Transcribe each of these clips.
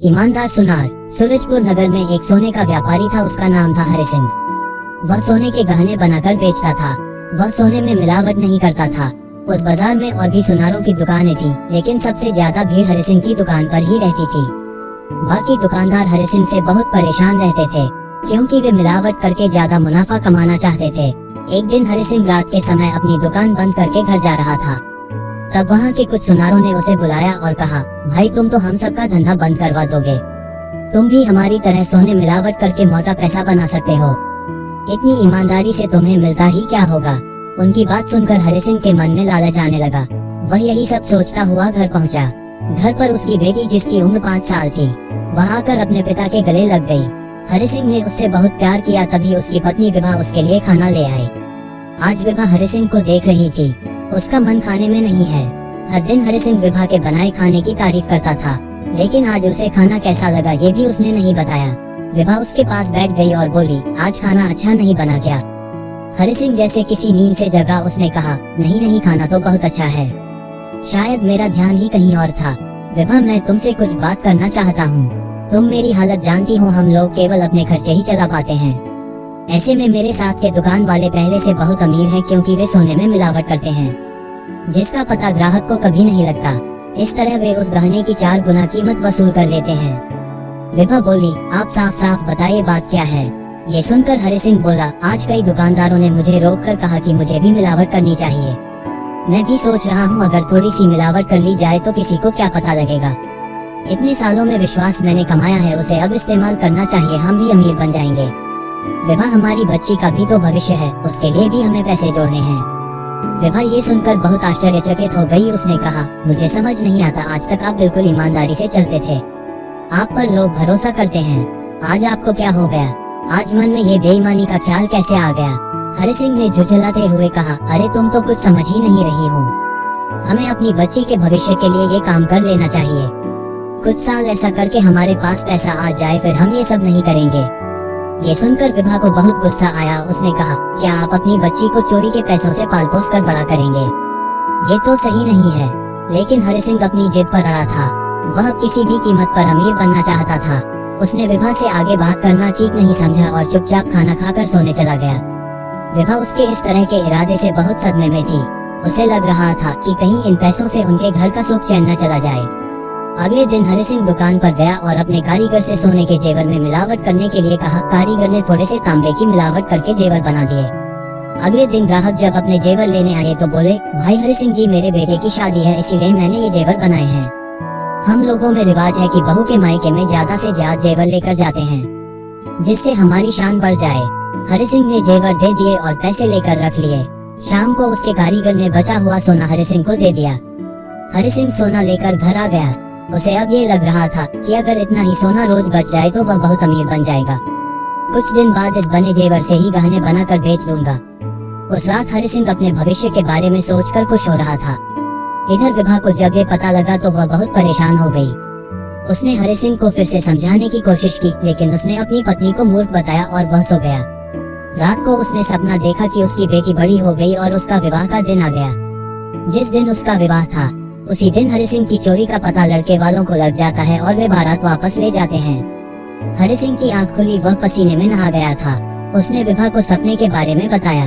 ईमानदार सुनार। सूरजपुर नगर में एक सोने का व्यापारी था, उसका नाम था हरि सिंह। वह सोने के गहने बनाकर बेचता था। वह सोने में मिलावट नहीं करता था। उस बाजार में और भी सुनारों की दुकानें थी, लेकिन सबसे ज्यादा भीड़ हरि सिंह की दुकान पर ही रहती थी। बाकी दुकानदार हरि सिंह से बहुत परेशान रहते थे, क्योंकि वे मिलावट करके ज्यादा मुनाफा कमाना चाहते थे। एक दिन हरि सिंह रात के समय अपनी दुकान बंद करके घर जा रहा था। तब वहाँ के कुछ सुनारों ने उसे बुलाया और कहा, भाई तुम तो हम सबका धंधा बंद करवा दोगे। तुम भी हमारी तरह सोने मिलावट करके मोटा पैसा बना सकते हो। इतनी ईमानदारी से तुम्हें मिलता ही क्या होगा। उनकी बात सुनकर हरि सिंह के मन में लालच आने लगा। वह यही सब सोचता हुआ घर पहुँचा। घर पर उसकी बेटी, जिसकी उम्र 5 साल थी, वह आकर अपने पिता के गले लग गई। हरि सिंह ने उससे बहुत प्यार किया, तभी उसकी पत्नी विभा उसके लिए खाना ले आई। आज विभा हरि सिंह को देख रही थी। उसका मन खाने में नहीं है। हर दिन हरि सिंह विभा के बनाए खाने की तारीफ करता था, लेकिन आज उसे खाना कैसा लगा ये भी उसने नहीं बताया। विभा उसके पास बैठ गई और बोली, आज खाना अच्छा नहीं बना क्या? हरि सिंह जैसे किसी नींद से जगा, उसने कहा, नहीं नहीं, खाना तो बहुत अच्छा है। शायद मेरा ध्यान ही कहीं और था। विभा, मैं तुमसे कुछ बात करना चाहता हूँ। तुम मेरी हालत जानती हो, हम लोग केवल अपने खर्चे ही चला पाते हैं। ऐसे में मेरे साथ के दुकान वाले पहले से बहुत अमीर हैं, क्योंकि वे सोने में मिलावट करते हैं, जिसका पता ग्राहक को कभी नहीं लगता। इस तरह वे उस गहने की 4 गुना कीमत वसूल कर लेते हैं। विभा बोली, आप साफ साफ बताइए बात क्या है। ये सुनकर हरि सिंह बोला, आज कई दुकानदारों ने मुझे रोक कर कहा कि मुझे भी मिलावट करनी चाहिए। मैं भी सोच रहा हूँ, अगर थोड़ी सी मिलावट कर ली जाए तो किसी को क्या पता लगेगा। इतने सालों में विश्वास मैंने कमाया है, उसे अब इस्तेमाल करना चाहिए, हम भी अमीर बन जाएंगे। विभा, हमारी बच्ची का भी तो भविष्य है, उसके लिए भी हमें पैसे जोड़ने हैं। विभा ये सुनकर बहुत आश्चर्यचकित हो गई। उसने कहा, मुझे समझ नहीं आता, आज तक आप बिल्कुल ईमानदारी से चलते थे। आप पर लोग भरोसा करते हैं, आज आपको क्या हो गया? आज मन में ये बेईमानी का ख्याल कैसे आ गया? हरि सिंह ने झुंझलाते हुए कहा, अरे तुम तो कुछ समझ ही नहीं रही हो। हमें अपनी बच्ची के भविष्य के लिए ये काम कर लेना चाहिए। कुछ साल ऐसा करके हमारे पास पैसा आ जाए, फिर हम ये सब नहीं करेंगे। ये सुनकर विभा को बहुत गुस्सा आया। उसने कहा, क्या आप अपनी बच्ची को चोरी के पैसों से पाल पोस कर बड़ा करेंगे? ये तो सही नहीं है। लेकिन हरि सिंह अपनी जिद पर अड़ा था। वह किसी भी कीमत पर अमीर बनना चाहता था। उसने विभा से आगे बात करना ठीक नहीं समझा और चुपचाप खाना खाकर सोने चला गया। विभा उसके इस तरह के इरादे से बहुत सदमे में थी। उसे लग रहा था कि कहीं इन पैसों से उनके घर का सुख चैन न चला जाए। अगले दिन हरि सिंह दुकान पर गया और अपने कारीगर से सोने के जेवर में मिलावट करने के लिए कहा। कारीगर ने थोड़े से तांबे की मिलावट करके जेवर बना दिए। अगले दिन ग्राहक जब अपने जेवर लेने आए तो बोले, भाई हरि सिंह जी, मेरे बेटे की शादी है, इसीलिए मैंने ये जेवर बनाए हैं। हम लोगों में रिवाज है कि बहू के मायके में ज्यादा से ज्यादा जेवर लेकर जाते हैं, जिससे हमारी शान बढ़ जाए। हरि सिंह ने जेवर दे दिए और पैसे लेकर रख लिए। शाम को उसके कारीगर ने बचा हुआ सोना हरि सिंह को दे दिया। हरि सिंह सोना लेकर घर आ गया। उसे अब ये लग रहा था कि अगर इतना ही सोना रोज बच जाए तो वह बहुत अमीर बन जाएगा। कुछ दिन बाद इस बने जेवर से ही गहने बनाकर बेच दूंगा। उस रात हरि सिंह अपने भविष्य के बारे में सोचकर खुश हो रहा था। इधर विभा को जब ये पता लगा तो वह बहुत परेशान हो गई। उसने हरि सिंह को फिर से समझाने की कोशिश की, लेकिन उसने अपनी पत्नी को मूर्ख बताया और वह सो गया। रात को उसने सपना देखा कि उसकी बेटी बड़ी हो गई और उसका विवाह का दिन आ गया। जिस दिन उसका विवाह था, उसी दिन हरि सिंह की चोरी का पता लड़के वालों को लग जाता है और वे बारात वापस ले जाते हैं। हरि सिंह की आंख खुली, वह पसीने में नहा गया था। उसने विभा को सपने के बारे में बताया।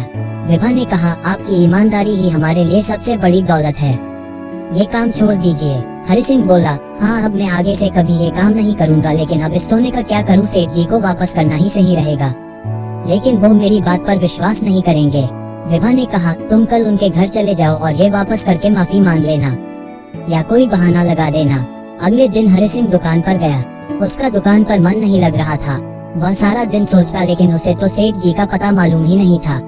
विभा ने कहा, आपकी ईमानदारी ही हमारे लिए सबसे बड़ी दौलत है, ये काम छोड़ दीजिए। हरि सिंह बोला, हाँ, अब मैं आगे से कभी ये काम नहीं करूँगा, लेकिन अब इस सोने का क्या करूँ? सेठ जी को वापस करना ही सही रहेगा, लेकिन वो मेरी बात पर विश्वास नहीं करेंगे। विभा ने कहा, तुम कल उनके घर चले जाओ और ये वापस करके माफी मांग लेना या कोई बहाना लगा देना। अगले दिन हरि सिंह दुकान पर गया। उसका दुकान पर मन नहीं लग रहा था। वह सारा दिन सोचता, लेकिन उसे तो सेठ जी का पता मालूम ही नहीं था।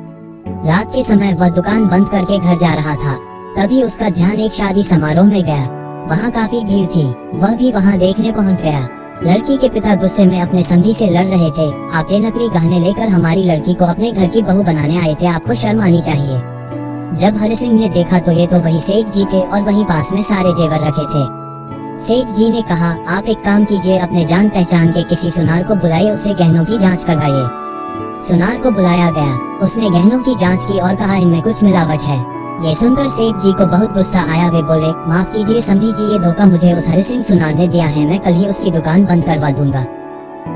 रात के समय वह दुकान बंद करके घर जा रहा था। तभी उसका ध्यान एक शादी समारोह में गया। वहाँ काफी भीड़ थी। वह भी वहाँ देखने पहुँच गया। लड़की के पिता गुस्से में अपने संगी से लड़ रहे थे। आप ये नकली गहने लेकर हमारी लड़की को अपने घर की बहू बनाने आए थे, आपको शर्म आनी चाहिए। जब हरि सिंह ने देखा तो ये तो वही सेठ जी थे और वहीं पास में सारे जेवर रखे थे। सेठ जी ने कहा, आप एक काम कीजिए, अपने जान पहचान के किसी सुनार को बुलाइए, उससे गहनों की जांच करवाइए। सुनार को बुलाया गया। उसने गहनों की जांच की और कहा, इनमें कुछ मिलावट है, ये सुनकर सेठ जी को बहुत गुस्सा आया। वे बोले, माफ कीजिए समधी जी, ये धोखा मुझे उस हरि सिंह सुनार ने दिया है। मैं कल ही उसकी दुकान बंद करवा दूंगा,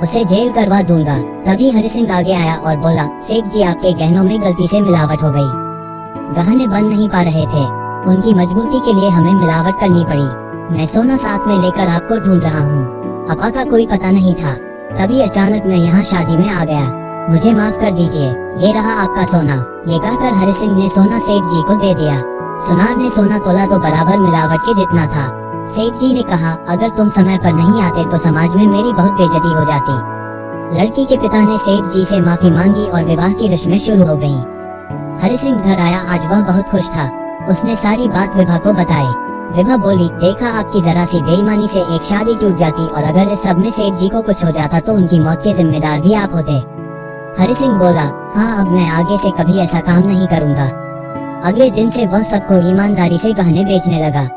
उसे जेल करवा दूंगा। तभी हरि सिंह आगे आया और बोला, सेठ जी आपके गहनों में गलती से मिलावट हो गई। गहने बन नहीं पा रहे थे, उनकी मजबूती के लिए हमें मिलावट करनी पड़ी। मैं सोना साथ में लेकर आपको ढूंढ रहा हूँ। अपा का कोई पता नहीं था। तभी अचानक मैं यहाँ शादी में आ गया, मुझे माफ कर दीजिए। ये रहा आपका सोना। ये कहकर हरि सिंह ने सोना सेठ जी को दे दिया। सुनार ने सोना तोला तो बराबर मिलावट के जितना था। सेठ जी ने कहा, अगर तुम समय पर नहीं आते तो समाज में मेरी बहुत बेइज्जती हो जाती। लड़की के पिता ने सेठ जी से माफी मांगी और विवाह की रस्में शुरू हो गयी। हरि सिंह घर आया। आज वह बहुत खुश था। उसने सारी बात विभा को बताई। विभा बोली, देखा आपकी जरा सी बेईमानी से एक शादी टूट जाती और अगर इस सब में सेठ जी को कुछ हो जाता तो उनकी मौत के जिम्मेदार भी आप होते। हरि सिंह बोला, हाँ अब मैं आगे से कभी ऐसा काम नहीं करूँगा। अगले दिन से वह सबको ईमानदारी से गहने बेचने लगा।